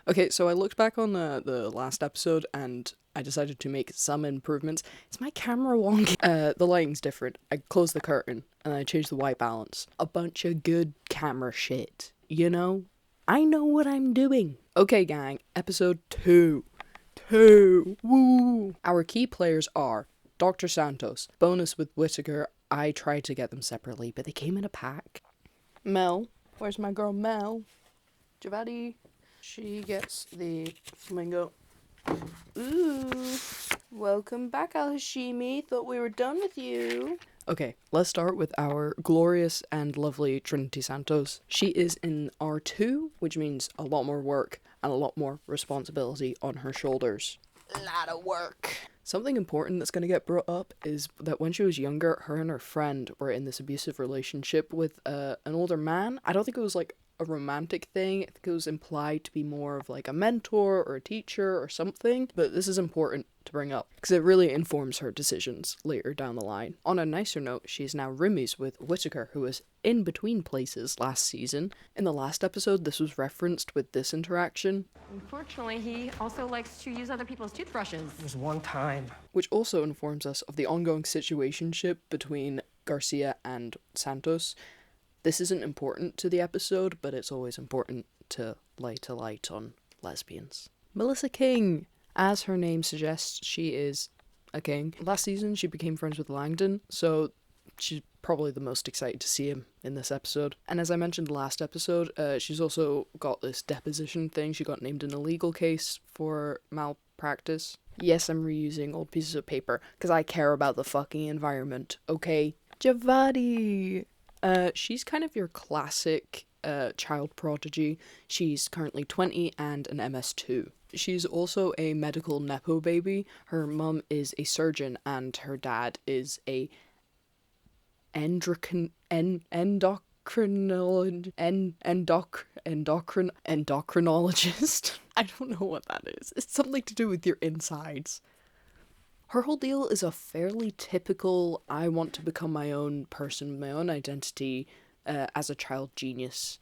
Okay, so I looked back on the last episode and I decided to make some improvements. Is my camera wonky? The lighting's different. I closed the curtain and I changed the white balance. A bunch of good camera shit, you know? I know what I'm doing. Okay, gang, episode 2. Woo! Our key players are Dr. Santos. Bonus with Whittaker. I tried to get them separately, but they came in a pack. Mel. Where's my girl Mel? Javadi. She gets the flamingo. Ooh. Welcome back, Al-Hashimi. Thought we were done with you. Okay, let's start with our glorious and lovely Trinity Santos. She is in R2, which means a lot more work and a lot more responsibility on her shoulders. A lot of work. Something important that's going to get brought up is that when she was younger, her and her friend were in this abusive relationship with an older man. I don't think it was like a romantic thing. I think it was implied to be more of like a mentor or a teacher or something, but this is important to bring up because it really informs her decisions later down the line. On a nicer note, she's now roomies with Whittaker, who was in between places last season. In the last episode, this was referenced with this interaction. Unfortunately, he also likes to use other people's toothbrushes. There's one time. Which also informs us of the ongoing situationship between Garcia and Santos. This isn't important to the episode, but it's always important to light a light on lesbians. Melissa King. As her name suggests, she is a king. Last season, she became friends with Langdon, so she's probably the most excited to see him in this episode. And as I mentioned last episode, she's also got this deposition thing. She got named in a legal case for malpractice. Yes, I'm reusing old pieces of paper, because I care about the fucking environment, okay? Javadi! She's kind of your classic child prodigy. She's currently 20 and an MS2. She's also a medical nepo baby. Her mum is a surgeon and her dad is a endocrinologist. I don't know what that is. It's something to do with your insides. Her whole deal is a fairly typical, I want to become my own person, my own identity as a child genius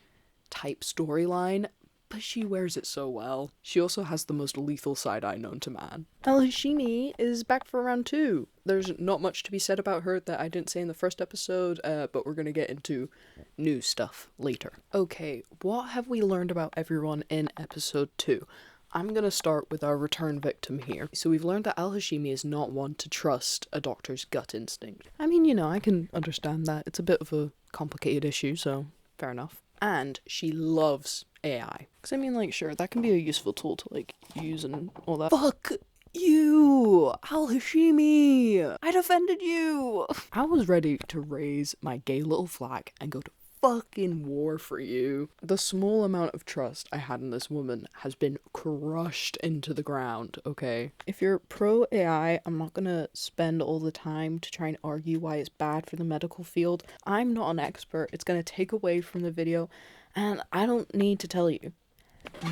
type storyline, but she wears it so well. She also has the most lethal side eye known to man. Al-Hashimi is back for round 2. There's not much to be said about her that I didn't say in the first episode, but we're going to get into new stuff later. Okay, what have we learned about everyone in episode 2? I'm going to start with our return victim here. So we've learned that Al-Hashimi is not one to trust a doctor's gut instinct. I mean, you know, I can understand that. It's a bit of a complicated issue, so fair enough. And she loves AI. Because I mean, like, sure, that can be a useful tool to, like, use and all that. Fuck you! Al-Hashimi! I defended you! I was ready to raise my gay little flag and go to fucking war for you. The small amount of trust I had in this woman has been crushed into the ground, okay? If you're pro AI, I'm not gonna spend all the time to try and argue why it's bad for the medical field. I'm not an expert. It's gonna take away from the video, and I don't need to tell you.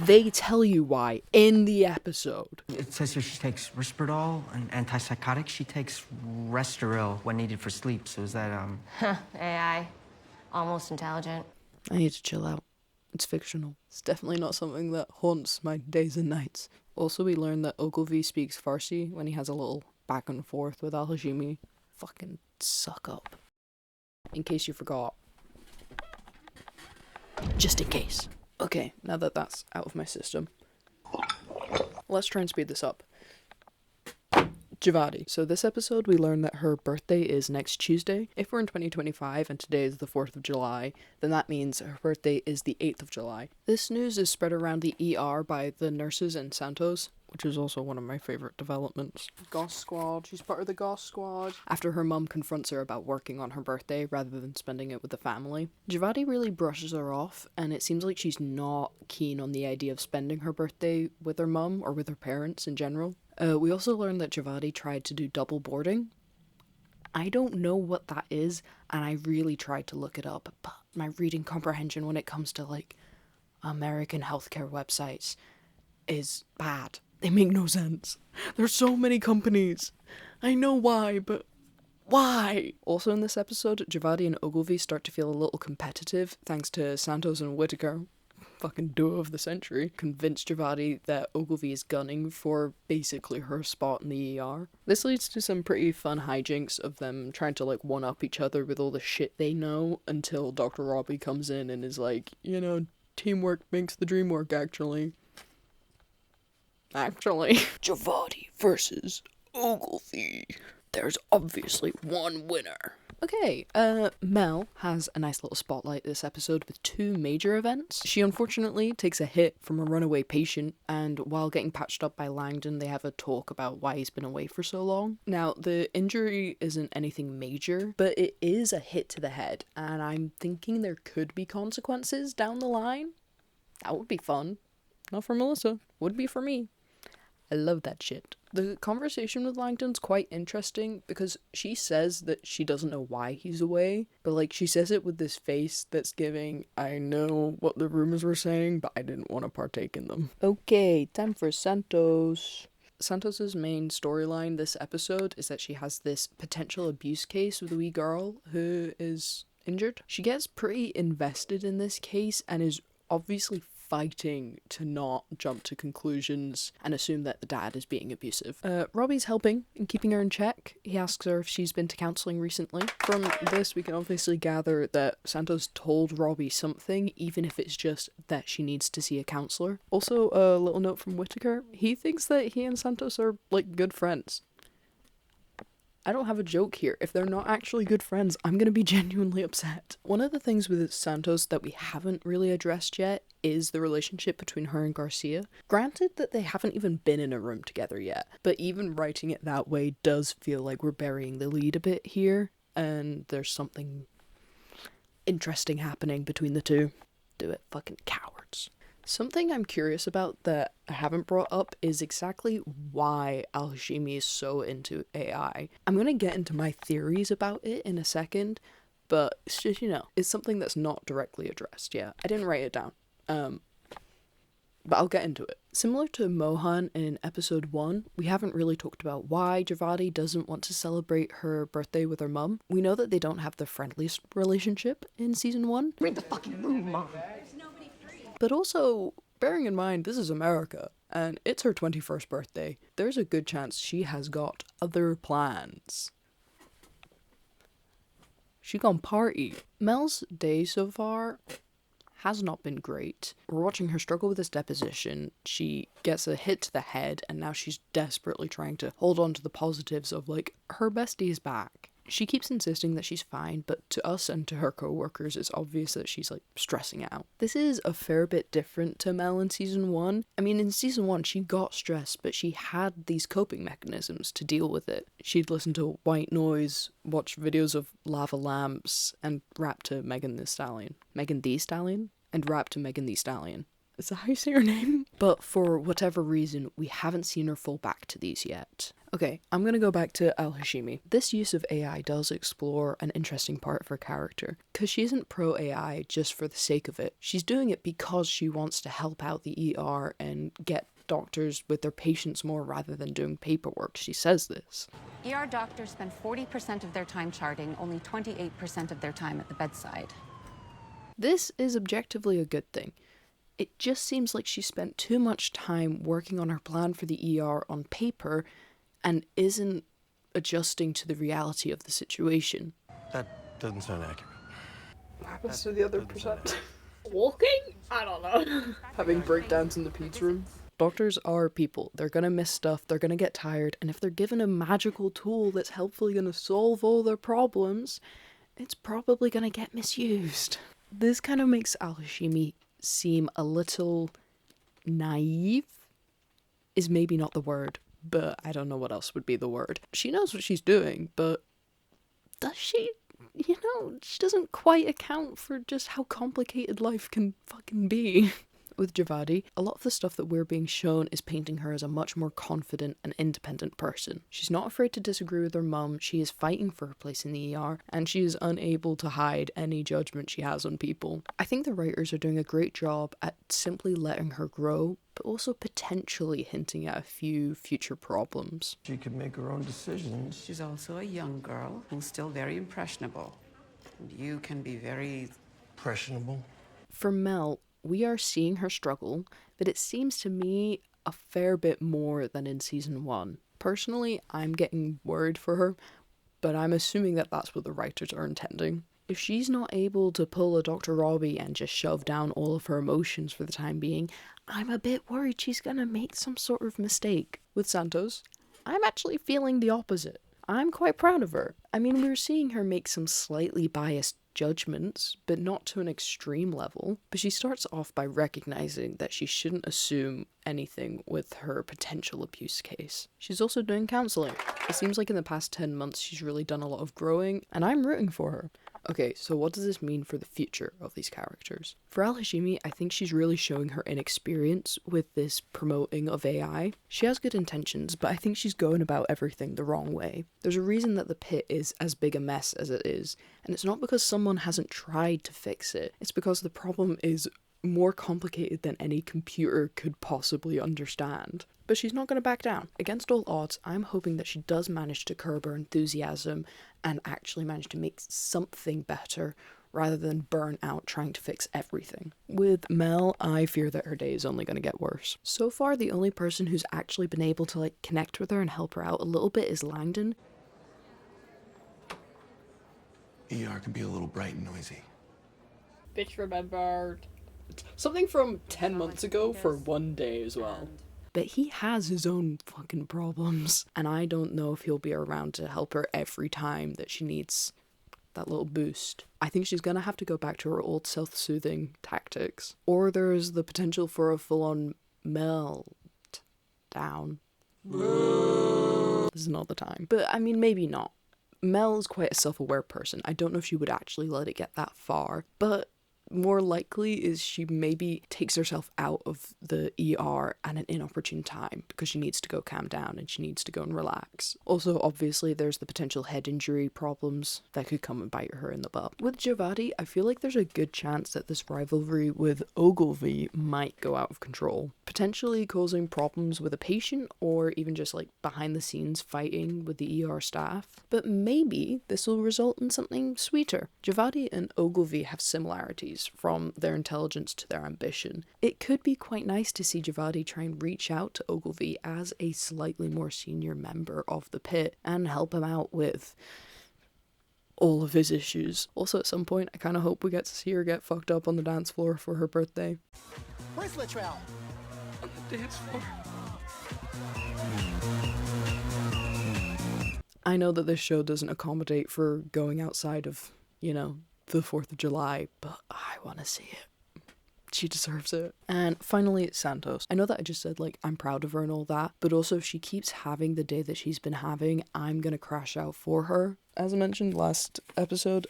They tell you why in the episode. It says here she takes Risperdal, an antipsychotic. She takes Restoril when needed for sleep. So is that, AI. Almost intelligent. I need to chill out. It's fictional. It's definitely not something that haunts my days and nights. Also, we learned that Ogilvy speaks Farsi when he has a little back and forth with Al-Hashimi. Fucking suck up. In case you forgot. Just in case. Okay, now that that's out of my system, let's try and speed this up. Javadi. So this episode we learn that her birthday is next Tuesday. If we're in 2025 and today is the 4th of July, then that means her birthday is the 8th of July. This news is spread around the ER by the nurses in Santos, which is also one of my favourite developments. Goss Squad. She's part of the Goss Squad. After her mum confronts her about working on her birthday rather than spending it with the family. Javadi really brushes her off, and it seems like she's not keen on the idea of spending her birthday with her mum or with her parents in general. We also learned that Javadi tried to do double boarding. I don't know what that is, and I really tried to look it up, but my reading comprehension when it comes to, like, American healthcare websites is bad. They make no sense. There's so many companies. I know why, but why? Also in this episode, Javadi and Ogilvy start to feel a little competitive thanks to Santos and Whittaker. fucking duo of the century, convince Javadi that Ogilvy is gunning for basically her spot in the ER. This leads to some pretty fun hijinks of them trying to like one-up each other with all the shit they know until Dr. Robbie comes in and is like, you know, teamwork makes the dream work, actually. Javadi versus Ogilvy. There's obviously one winner. Okay, Mel has a nice little spotlight this episode with two major events. She unfortunately takes a hit from a runaway patient, and while getting patched up by Langdon, they have a talk about why he's been away for so long. Now, the injury isn't anything major, but it is a hit to the head, and I'm thinking there could be consequences down the line. That would be fun. Not for Melissa. Would be for me. I love that shit. The conversation with Langdon's quite interesting because she says that she doesn't know why he's away, but like she says it with this face that's giving, I know what the rumors were saying, but I didn't want to partake in them. Okay, time for Santos. Santos's main storyline this episode is that she has this potential abuse case with a wee girl who is injured. She gets pretty invested in this case and is obviously fighting to not jump to conclusions and assume that the dad is being abusive. Robbie's helping in keeping her in check. He asks her if she's been to counselling recently. From this, we can obviously gather that Santos told Robbie something, even if it's just that she needs to see a counsellor. Also, a little note from Whittaker. He thinks that he and Santos are, like, good friends. I don't have a joke here. If they're not actually good friends, I'm gonna be genuinely upset. One of the things with Santos that we haven't really addressed yet is the relationship between her and Garcia. Granted that they haven't even been in a room together yet, but even writing it that way does feel like we're burying the lead a bit here, and there's something interesting happening between the two. Do it, fucking cowards. Something I'm curious about that I haven't brought up is exactly why Al-Hashimi is so into AI. I'm going to get into my theories about it in a second, but it's just, you know, it's something that's not directly addressed yet. I didn't write it down, but I'll get into it. Similar to Mohan in episode 1, we haven't really talked about why Javadi doesn't want to celebrate her birthday with her mum. We know that they don't have the friendliest relationship in season 1. Read the fucking room, Mom. But also, bearing in mind, this is America, and it's her 21st birthday. There's a good chance she has got other plans. She gone party. Mel's day so far has not been great. We're watching her struggle with this deposition. She gets a hit to the head, and now she's desperately trying to hold on to the positives of, like, her bestie is back. She keeps insisting that she's fine, but to us and to her co-workers, it's obvious that she's, like, stressing out. This is a fair bit different to Mel in season 1. I mean, in season 1, she got stressed, but she had these coping mechanisms to deal with it. She'd listen to white noise, watch videos of lava lamps, and rap to Megan Thee Stallion. Megan Thee Stallion? And rap to Megan Thee Stallion. Is that how you say her name? But for whatever reason, we haven't seen her fall back to these yet. Okay, I'm gonna go back to Al-Hashimi. This use of AI does explore an interesting part of her character, because she isn't pro-AI just for the sake of it. She's doing it because she wants to help out the ER and get doctors with their patients more rather than doing paperwork. She says this. ER doctors spend 40% of their time charting, only 28% of their time at the bedside. This is objectively a good thing. It just seems like she spent too much time working on her plan for the ER on paper and isn't adjusting to the reality of the situation. That doesn't sound accurate. What happens to the other percent? Walking? I don't know. Having breakdowns in the pizza room. Doctors are people. They're gonna miss stuff, they're gonna get tired, and if they're given a magical tool that's helpfully gonna solve all their problems, it's probably gonna get misused. This kind of makes Al-Hashimi seem a little naive, is maybe not the word, but I don't know what else would be the word. She knows what she's doing, but does she? You know, she doesn't quite account for just how complicated life can fucking be. With Javadi, a lot of the stuff that we're being shown is painting her as a much more confident and independent person. She's not afraid to disagree with her mum, she is fighting for her place in the ER, and she is unable to hide any judgment she has on people. I think the writers are doing a great job at simply letting her grow, but also potentially hinting at a few future problems. She can make her own decisions. She's also a young girl who's still very impressionable. And you can be very... Impressionable? For Mel, We are seeing her struggle, but it seems to me a fair bit more than in season 1. Personally, I'm getting worried for her, but I'm assuming that that's what the writers are intending. If she's not able to pull a Dr. Robbie and just shove down all of her emotions for the time being, I'm a bit worried she's gonna make some sort of mistake. With Santos, I'm actually feeling the opposite. I'm quite proud of her. I mean, we're seeing her make some slightly biased judgments, but not to an extreme level. But she starts off by recognizing that she shouldn't assume anything with her potential abuse case. She's also doing counseling. It seems like in the past 10 months she's really done a lot of growing, and I'm rooting for her. Okay, so what does this mean for the future of these characters? For Al-Hashimi, I think she's really showing her inexperience with this promoting of AI. She has good intentions, but I think she's going about everything the wrong way. There's a reason that the Pit is as big a mess as it is, and it's not because someone hasn't tried to fix it. It's because the problem is more complicated than any computer could possibly understand. But she's not going to back down. Against all odds, I'm hoping that she does manage to curb her enthusiasm and actually manage to make something better rather than burn out trying to fix everything. With Mel, I fear that her day is only going to get worse. So far, the only person who's actually been able to connect with her and help her out a little bit is Langdon. ER can be a little bright and noisy. Bitch remembered. Something from 10 months ago for one day as well. But he has his own fucking problems, and I don't know if he'll be around to help her every time that she needs that little boost. I think she's gonna have to go back to her old self-soothing tactics. Or there's the potential for a full-on melt down. This is not the time. But I mean, maybe not. Mel is quite a self-aware person. I don't know if she would actually let it get that far, but more likely is she maybe takes herself out of the ER at an inopportune time because she needs to go calm down and she needs to go and relax. Also, obviously, there's the potential head injury problems that could come and bite her in the butt. With Javadi, I feel like there's a good chance that this rivalry with Ogilvy might go out of control, potentially causing problems with a patient or even just behind the scenes fighting with the ER staff. But maybe this will result in something sweeter. Javadi and Ogilvy have similarities from their intelligence to their ambition. It could be quite nice to see Javadi try and reach out to Ogilvy as a slightly more senior member of the Pit and help him out with all of his issues. Also, at some point, I kind of hope we get to see her get fucked up on the dance floor for her birthday. Where's Latrell? On the dance floor. I know that this show doesn't accommodate for going outside of, the 4th of July, but I want to see it. She deserves it. And finally, Santos. I know that I just said, I'm proud of her and all that, but also if she keeps having the day that she's been having, I'm gonna crash out for her. As I mentioned last episode,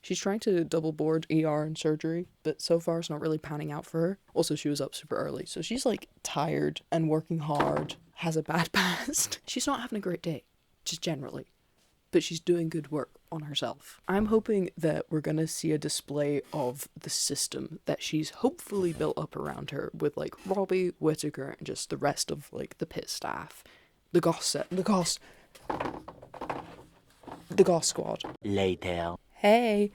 she's trying to double board ER and surgery, but so far it's not really panning out for her. Also, she was up super early, so she's, tired and working hard, has a bad past. She's not having a great day, just generally. But she's doing good work on herself. I'm hoping that we're gonna see a display of the system that she's hopefully built up around her with Robbie, Whittaker, and just the rest of the Pit staff. The Goss squad. Later. Hey.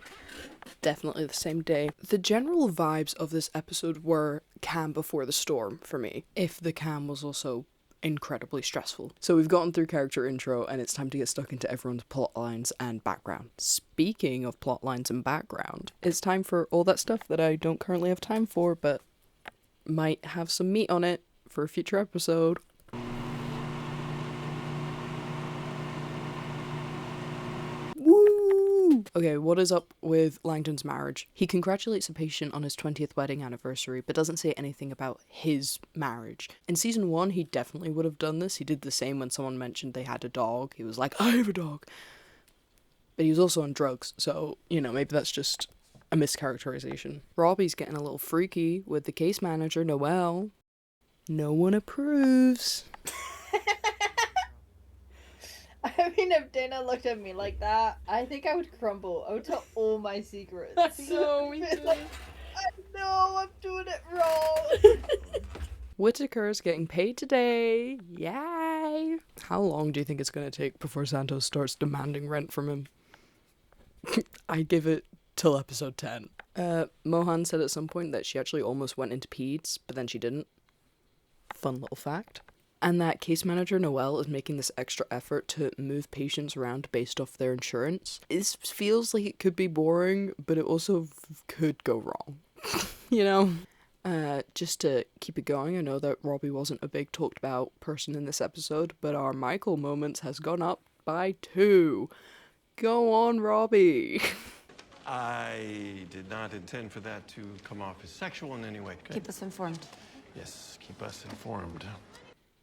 Definitely the same day. The general vibes of this episode were calm before the storm for me. If the calm was also incredibly stressful. So we've gotten through character intro and it's time to get stuck into everyone's plot lines and background. Speaking of plot lines and background, it's time for all that stuff that I don't currently have time for but might have some meat on it for a future episode. Okay, what is up with Langdon's marriage? He congratulates a patient on his 20th wedding anniversary, but doesn't say anything about his marriage. In season 1, he definitely would have done this. He did the same when someone mentioned they had a dog. He was like, I have a dog. But he was also on drugs, so, maybe that's just a mischaracterization. Robbie's getting a little freaky with the case manager, Noelle. No one approves. I mean, if Dana looked at me like that, I think I would crumble. I would tell all my secrets. No, we did. I know, I'm doing it wrong. Whittaker's getting paid today. Yay! How long do you think it's going to take before Santos starts demanding rent from him? I give it till episode 10. Mohan said at some point that she actually almost went into peds, but then she didn't. Fun little fact. And that case manager Noelle is making this extra effort to move patients around based off their insurance. It feels like it could be boring, but it also could go wrong. You know? Just to keep it going, I know that Robbie wasn't a big talked about person in this episode, but our Michael moments has gone up by 2. Go on, Robbie. I did not intend for that to come off as sexual in any way. Keep us informed. Yes, keep us informed.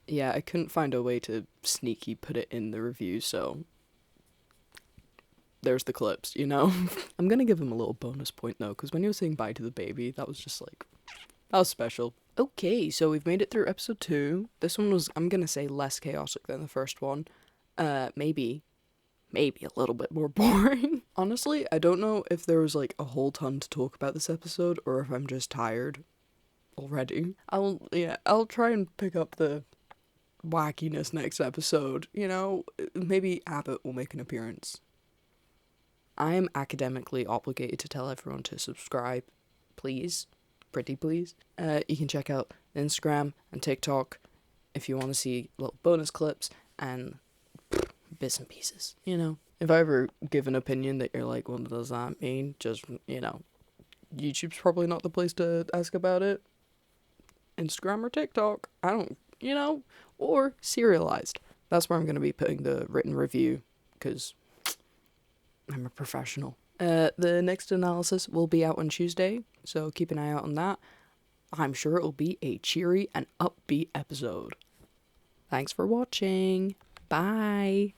Yeah, I couldn't find a way to sneaky put it in the review, so there's the clips, you know? I'm gonna give him a little bonus point though, because when he was saying bye to the baby, that was just like, that was special. Okay, so we've made it through episode 2. This one was, I'm gonna say, less chaotic than the first one. Maybe a little bit more boring. Honestly, I don't know if there was like a whole ton to talk about this episode or if I'm just tired already. I'll try and pick up the wackiness next episode, you know? Maybe Abbott will make an appearance. I am academically obligated to tell everyone to subscribe, please. Pretty please. You can check out Instagram and TikTok if you want to see little bonus clips and bits and pieces, you know? If I ever give an opinion that you're like, what does that mean? Just, you know, YouTube's probably not the place to ask about it. Instagram or TikTok, I don't, you know, or serialized. That's where I'm going to be putting the written review, because I'm a professional. The next analysis will be out on Tuesday, so keep an eye out on that. I'm sure it'll be a cheery and upbeat episode. Thanks for watching. Bye.